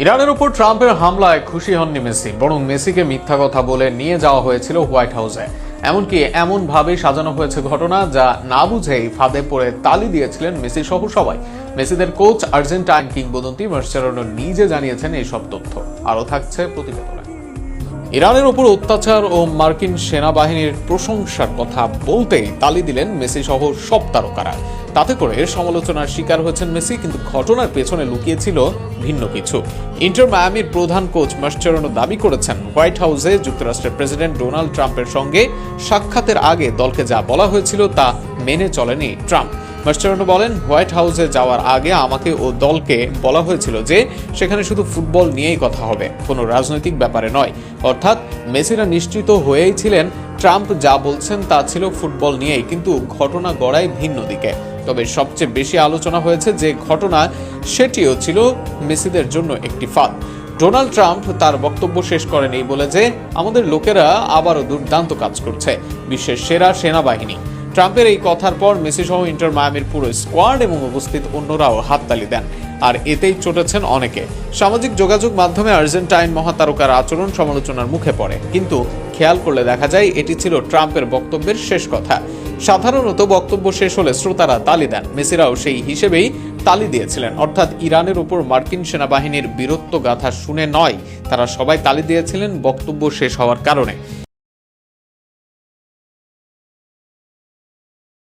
ইরানের উপর ট্রাম্পের হামলায় খুশি হননি মেসি, বরং মেসিকে মিথ্যা কথা বলে নিয়ে যাওয়া হয়েছিল হোয়াইট হাউসে। এমনকি এমনভাবেই সাজানো হয়েছে ঘটনা, যা না বুঝেই ফাঁদে পড়ে তালি দিয়েছিলেন মেসি সহ সবাই। মেসিদের কোচ আর্জেন্টাইন কিংবদন্তি মার্চেলোনো নিজে জানিয়েছেন এইসব তথ্য। আরও থাকছে প্রতিবেদনে। ইরানের উপর অত্যাচার ও মার্কিন সেনাবাহিনীর প্রশংসার কথা বলতেই তালি দিলেন মেসি সহ সব তারকারা। তাতে করে সমালোচনার শিকার হয়েছেন মেসি, কিন্তু ঘটনার পেছনে লুকিয়েছিল ভিন্ন কিছু। ইন্টার মায়ামির প্রধান কোচ মার্চেলোনো দাবি করেছেন, হোয়াইট হাউসে যুক্তরাষ্ট্রের প্রেসিডেন্ট ডোনাল্ড ট্রাম্পের সঙ্গে সাক্ষাতের আগে দলকে যা বলা হয়েছিল তা মেনে চলেনি ট্রাম্প। মার্চেলোনো বলেন, হোয়াইট হাউসে যাওয়ার আগে আমাকে ও দলকে বলা হয়েছিল যে সেখানে শুধু ফুটবল নিয়েই কথা হবে, কোনো রাজনৈতিক ব্যাপারে নয়। অর্থাৎ মেসিরা নিশ্চিত হয়েই ছিলেন ট্রাম্প যা বলছেন তা ছিল ফুটবল নিয়েই, কিন্তু ঘটনা গড়ায় ভিন্ন দিকে। তবে সবচেয়ে বেশি আলোচনা হয়েছে যে ঘটনা, সেটিও ছিল মেসিদের জন্য একটি ফাঁদ। ডোনাল্ড ট্রাম্প তার বক্তব্য শেষ করেন এই বলে যে, আমাদের লোকেরা আবারও দুর্দান্ত কাজ করছে, বিশ্বের সেরা সেনাবাহিনী। ট্রাম্পের এই কথার পর মেসি সহ ইন্টার মায়ামির পুরো স্কোয়াড এবং উপস্থিত অন্যরাও হাততালি দেন, আর এতেই চটেছেন অনেকে। সামাজিক যোগাযোগ মাধ্যমে আর্জেন্টাইন মহাতারকার আচরণ সমালোচনার মুখে পড়ে, কিন্তু খেয়াল করলে দেখা যায় এটি ছিল ট্রাম্পের বক্তব্যের শেষ কথা। সাধারণত বক্তব্য শেষ হলে শ্রোতারা তালি দেন, মেসিরাও সেই হিসেবেই তালি দিয়েছিলেন। অর্থাৎ ইরানের উপর মার্কিন সেনাবাহিনীর বীরত্ব গাথা শুনে নয়, তারা সবাই তালি দিয়েছিলেন বক্তব্য শেষ হওয়ার কারণে।